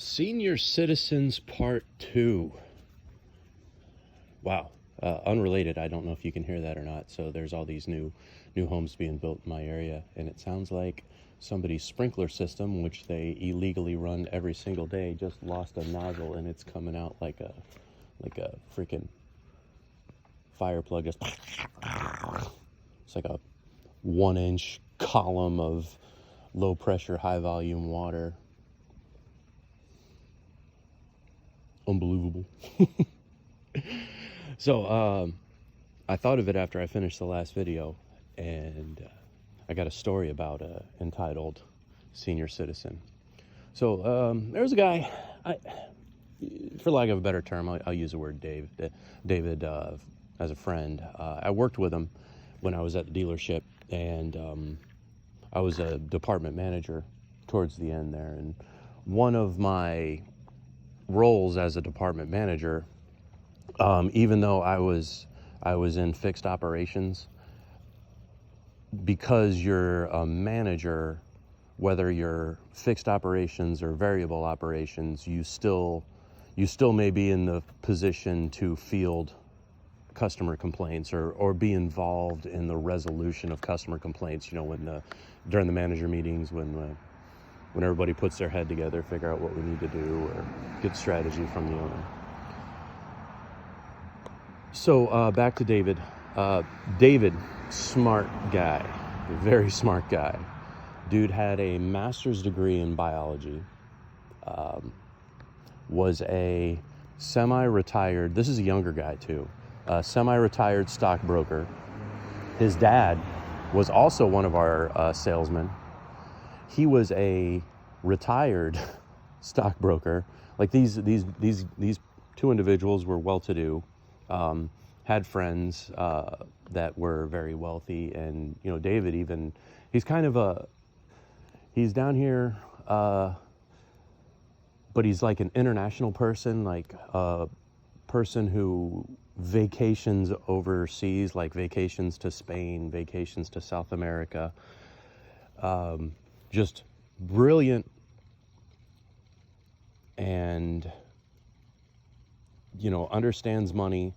Senior Citizens Part 2. Wow. Unrelated. I don't know if you can hear that or not. So there's all these new homes being built in my area, and it sounds like somebody's sprinkler system, which they illegally run every single day, just lost a nozzle, and it's coming out like a freaking fire plug. Just it's like a 1-inch column of low pressure, high volume water. Unbelievable. So I thought of it after I finished the last video, and I got a story about entitled Senior Citizen. So there was a guy, for lack of a better term, I'll use the word David as a friend. I worked with him when I was at the dealership, and I was a department manager towards the end there. And one of my roles as a department manager, even though I was in fixed operations, because you're a manager, whether you're fixed operations or variable operations, you still may be in the position to field customer complaints or be involved in the resolution of customer complaints. You know, during the manager meetings, when everybody puts their head together, figure out what we need to do, or get strategy from the owner. So back to David. David, smart guy, very smart guy. Dude had a master's degree in biology, was a semi-retired, this is a younger guy too, semi-retired stockbroker. His dad was also one of our salesmen. He was a retired stockbroker. Like these two individuals were well-to-do, had friends that were very wealthy, and you know, David he's down here, but he's like an international person, like a person who vacations overseas, like vacations to Spain, vacations to South America. Just brilliant, and you know, understands money.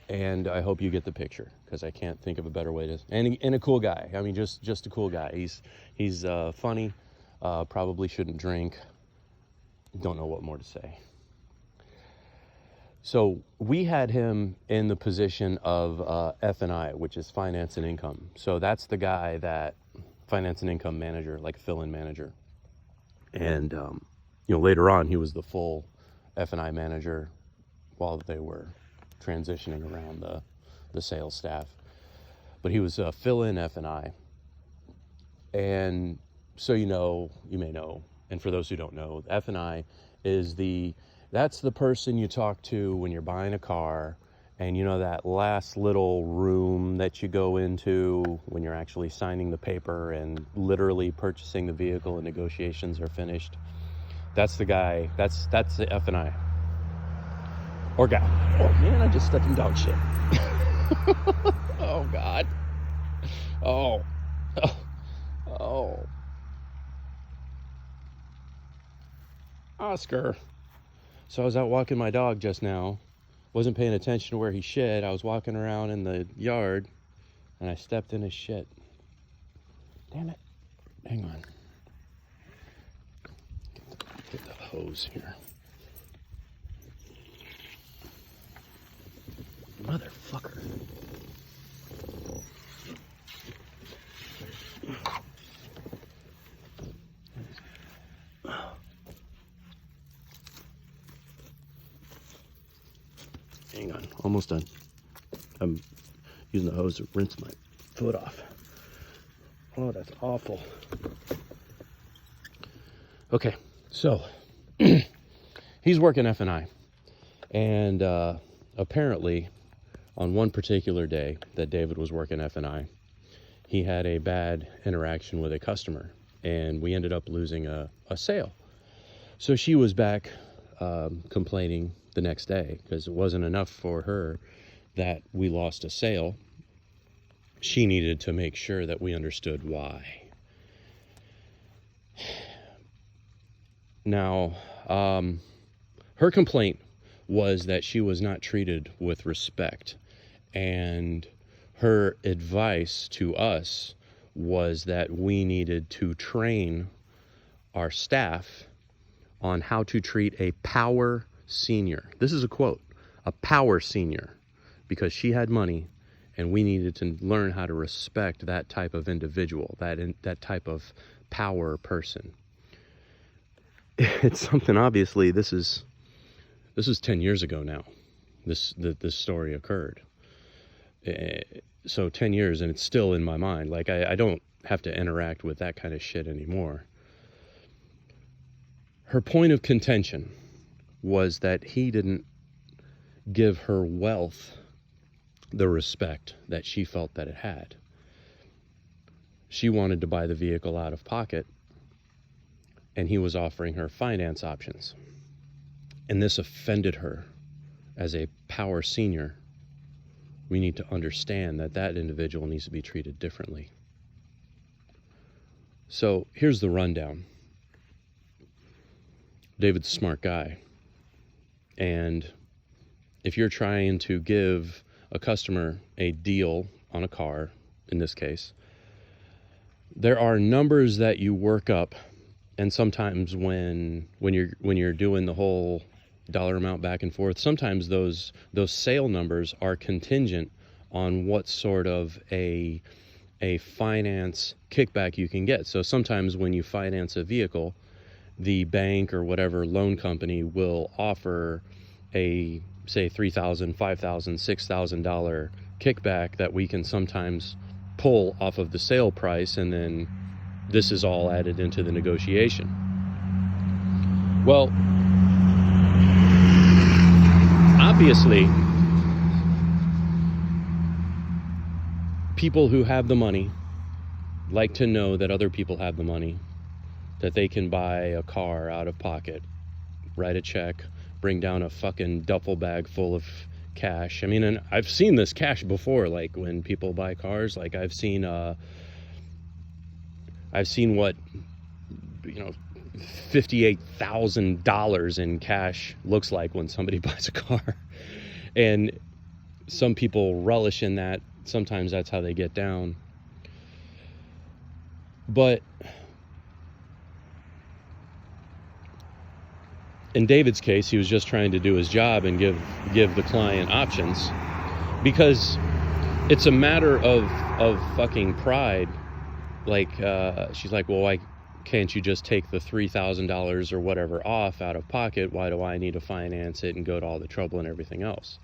And I hope you get the picture, because I can't think of a better way to. And a cool guy. I mean, just a cool guy. He's funny. Probably shouldn't drink. Don't know what more to say. So we had him in the position of F&I, which is finance and income. So that's the guy that finance and income manager, like a fill-in manager. And you know, later on, he was the full F&I manager while they were transitioning around the sales staff. But he was a fill-in F&I. And so you may know, and for those who don't know, F&I is that's the person you talk to when you're buying a car, and you know that last little room that you go into when you're actually signing the paper and literally purchasing the vehicle and negotiations are finished. That's the guy, that's the F&I. Or guy. Oh man, I just stepped in dog shit. Oh God. Oh. Oscar. So I was out walking my dog just now. Wasn't paying attention to where he shit. I was walking around in the yard and I stepped in his shit. Damn it. Hang on. Get the hose here. Motherfucker. Hang on, almost done. I'm using the hose to rinse my foot off. Oh, that's awful. Okay, so he's working F&I, and apparently on one particular day that David was working F&I, he had a bad interaction with a customer, and we ended up losing a sale. So she was back complaining the next day, because it wasn't enough for her that we lost a sale. She needed to make sure that we understood why. Now, her complaint was that she was not treated with respect, and her advice to us was that we needed to train our staff on how to treat a power senior. This is a quote, a power senior, because she had money and we needed to learn how to respect that type of individual, that type of power person. It's something, obviously, this is 10 years ago now. This story occurred. So 10 years and it's still in my mind. Like I don't have to interact with that kind of shit anymore. Her point of contention was that he didn't give her wealth the respect that she felt that it had. She wanted to buy the vehicle out of pocket, and he was offering her finance options. And this offended her. As a power senior, we need to understand that that individual needs to be treated differently. So here's the rundown. David's a smart guy. And if you're trying to give a customer a deal on a car, in this case, there are numbers that you work up, and sometimes when you're doing the whole dollar amount back and forth, sometimes those sale numbers are contingent on what sort of a finance kickback you can get. So sometimes when you finance a vehicle, the bank or whatever loan company will offer a, say, $3,000, $5,000, $6,000 kickback that we can sometimes pull off of the sale price, and then this is all added into the negotiation. Well, obviously, people who have the money like to know that other people have the money, that they can buy a car out of pocket, write a check, bring down a fucking duffel bag full of cash. I mean, and I've seen this cash before, like when people buy cars, like I've seen what, $58,000 in cash looks like when somebody buys a car. And some people relish in that. Sometimes that's how they get down. But in David's case, he was just trying to do his job and give the client options, because it's a matter of fucking pride. Like, she's like, well, why can't you just take the $3,000 or whatever off out of pocket? Why do I need to finance it and go to all the trouble and everything else?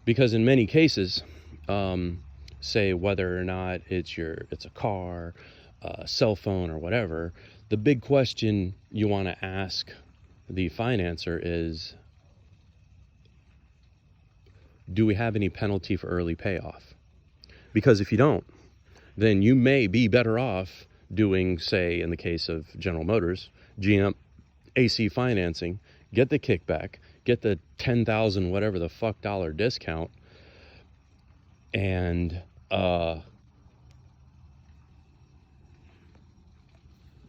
Because in many cases, say whether or not it's a car, a cell phone, or whatever, the big question you want to ask the financer is, do we have any penalty for early payoff? Because if you don't, then you may be better off doing, say, in the case of General Motors, GM AC financing, get the kickback, get the 10,000 whatever the fuck dollar discount, and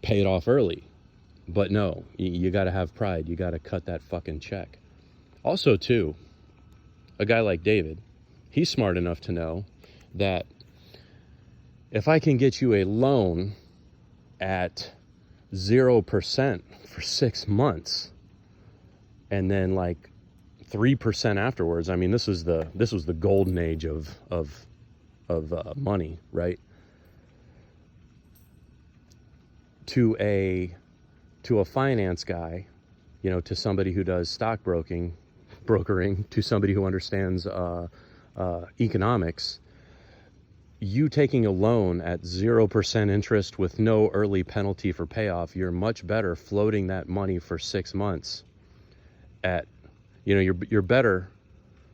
pay it off early. But no, you got to have pride. You got to cut that fucking check. Also, too, a guy like David, he's smart enough to know that if I can get you a loan at 0% for 6 months, and then like 3% afterwards, I mean, this was the golden age of money, right? To a finance guy, to somebody who does stock brokering, to somebody who understands economics, you taking a loan at 0% interest with no early penalty for payoff, you're much better floating that money for 6 months at, you're better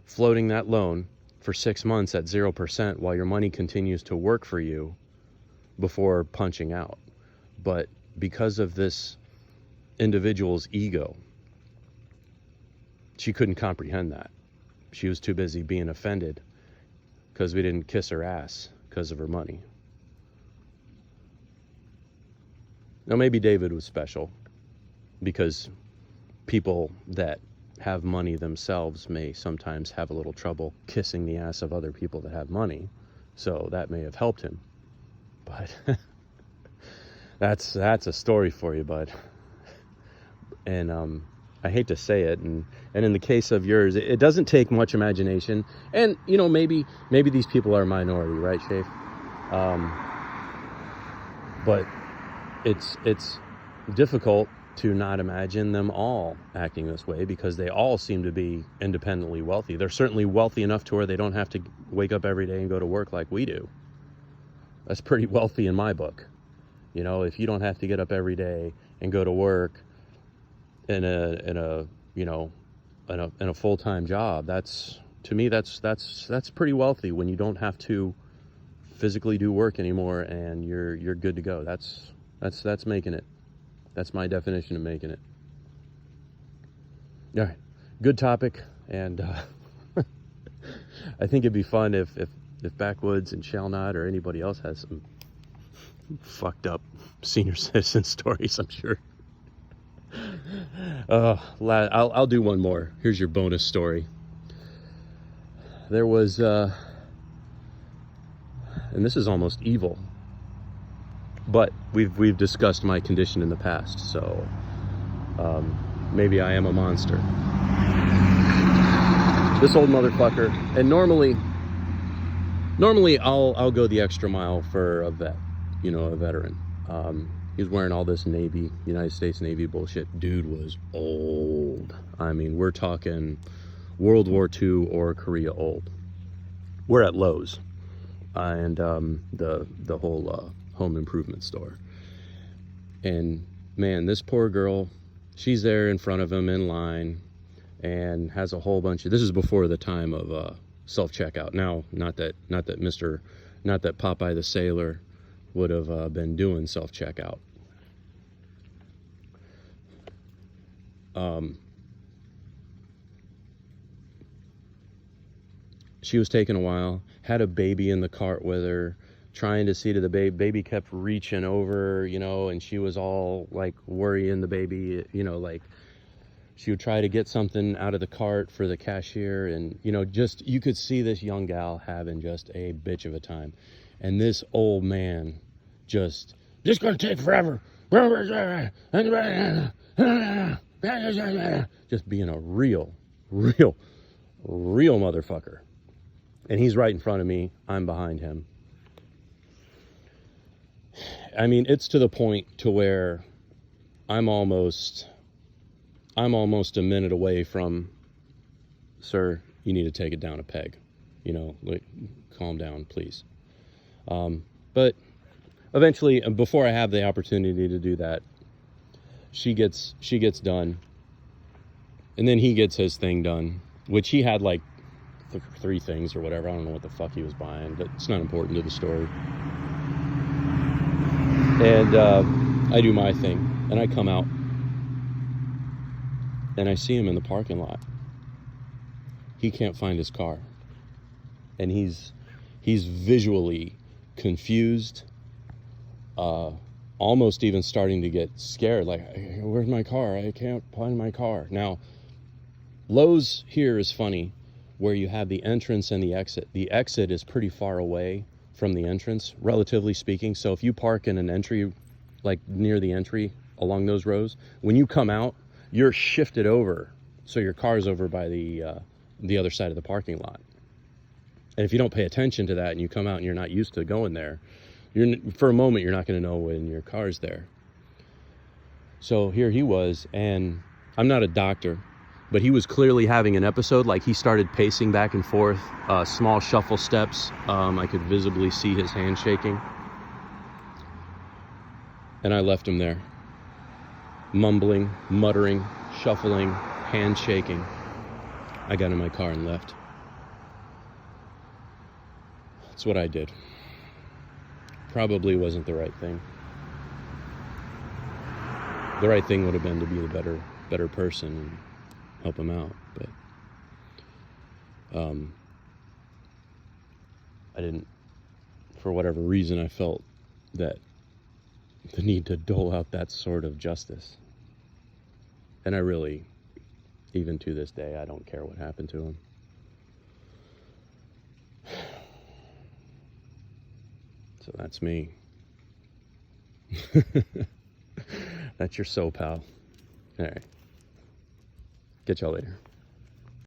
floating that loan for 6 months at 0% while your money continues to work for you before punching out. But because of this individual's ego, she couldn't comprehend that. She was too busy being offended because we didn't kiss her ass because of her money. Now, maybe David was special. because people that have money themselves may sometimes have a little trouble kissing the ass of other people that have money. So that may have helped him. But that's a story for you, bud. And I hate to say it, and in the case of yours, it doesn't take much imagination. And you know, maybe these people are a minority, right, Shafe? But it's difficult to not imagine them all acting this way, because they all seem to be independently wealthy. They're certainly wealthy enough to where they don't have to wake up every day and go to work like we do. That's pretty wealthy in my book. You know, if you don't have to get up every day and go to work in a full-time job, that's, to me, that's pretty wealthy, when you don't have to physically do work anymore and you're good to go. That's making it. That's my definition of making it. All right, good topic, and I think it'd be fun if Backwoods and Shall Not or anybody else has some fucked up senior citizen stories. I'm sure. I'll do one more. Here's your bonus story. There was, and this is almost evil, but we've discussed my condition in the past, so maybe I am a monster. This old motherfucker, and normally I'll go the extra mile for a vet, you know, a veteran. He was wearing all this Navy, United States Navy bullshit. Dude was old. I mean, we're talking World War II or Korea old. We're at Lowe's, and the whole home improvement store. And man, this poor girl, she's there in front of him in line, and has a whole bunch of, this is before the time of self-checkout. Now, not that Popeye the Sailor would have been doing self-checkout. She was taking a while, had a baby in the cart with her, trying to see to the baby. Baby kept reaching over, you know, and she was all like worrying the baby, you know, like she would try to get something out of the cart for the cashier, and, you know, just, you could see this young gal having just a bitch of a time. And this old man just, this is gonna take forever. Just being a real motherfucker. And he's right in front of me, I'm behind him. I mean, it's to the point to where I'm almost a minute away from, sir, you need to take it down a peg. You know, like, calm down, please. But eventually, before I have the opportunity to do that, she gets done, and then he gets his thing done, which he had like three things or whatever. I don't know what the fuck he was buying, but it's not important to the story. And I do my thing, and I come out, and I see him in the parking lot. He can't find his car, and he's visually confused, almost even starting to get scared, like, where's my car? I can't find my car. Now, Lowe's here is funny, where you have the entrance and the exit. The exit is pretty far away from the entrance, relatively speaking. So if you park in an entry, like near the entry along those rows, when you come out, you're shifted over, so your car's over by the other side of the parking lot. And if you don't pay attention to that and you come out and you're not used to going there, for a moment you're not going to know when your car's there. So here he was, and I'm not a doctor, but he was clearly having an episode. Like, he started pacing back and forth, small shuffle steps. I could visibly see his hand shaking. And I left him there, mumbling, muttering, shuffling, hand shaking. I got in my car and left. That's what I did. Probably wasn't the right thing. The right thing would have been to be the better person and help him out, but I didn't. For whatever reason, I felt that the need to dole out that sort of justice. And I really, even to this day, I don't care what happened to him. So that's me. That's your pal. All right. Get y'all later.